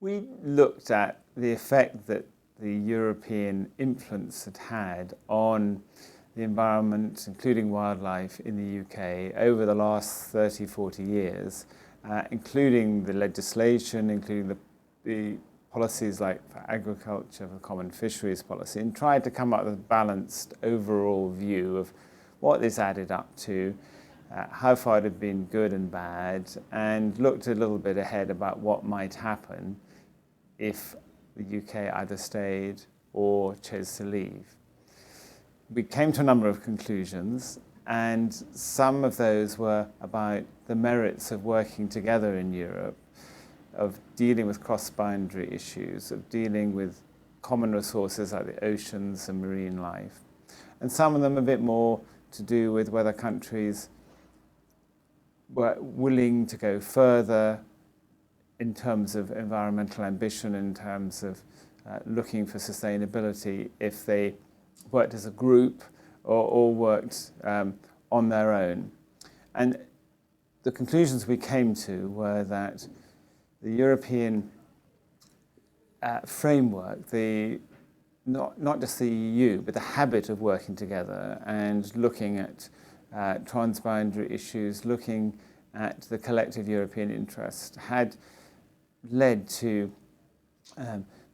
We looked at the effect that the European influence had had on the environment, including wildlife, in the UK over the last 30, 40 years, including the legislation, including the policies like for agriculture, for common fisheries policy, and tried to come up with a balanced overall view of what this added up to, how far it had been good and bad, and looked a little bit ahead about what might happen if the UK either stayed or chose to leave. We came to a number of conclusions, and some of those were about the merits of working together in Europe, of dealing with cross-boundary issues, of dealing with common resources like the oceans and marine life. And some of them a bit more to do with whether countries were willing to go further in terms of environmental ambition, in terms of looking for sustainability, if they worked as a group or worked on their own. And the conclusions we came to were that the European framework, not just the EU, but the habit of working together and looking at transboundary issues, looking at the collective European interest, had led to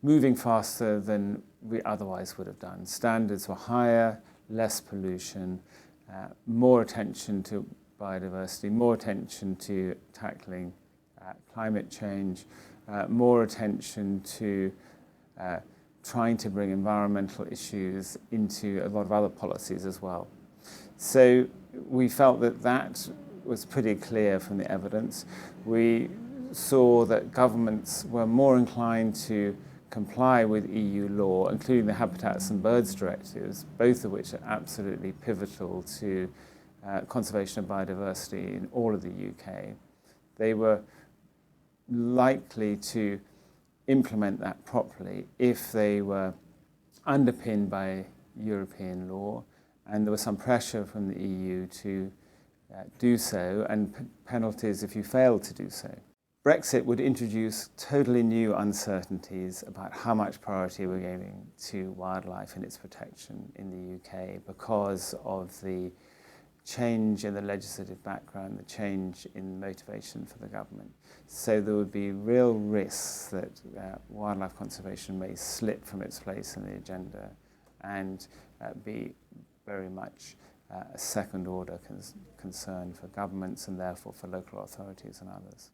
moving faster than we otherwise would have done. Standards were higher, less pollution, more attention to biodiversity, more attention to tackling climate change, more attention to trying to bring environmental issues into a lot of other policies as well. So we felt that that was pretty clear from the evidence. We saw that governments were more inclined to comply with EU law, including the Habitats and Birds directives, both of which are absolutely pivotal to conservation of biodiversity in all of the UK. They were likely to implement that properly if they were underpinned by European law, and there was some pressure from the EU to do so, and penalties if you failed to do so. Brexit would introduce totally new uncertainties about how much priority we're giving to wildlife and its protection in the UK because of the change in the legislative background, the change in motivation for the government. So there would be real risks that wildlife conservation may slip from its place in the agenda and be very much a second-order concern for governments and therefore for local authorities and others.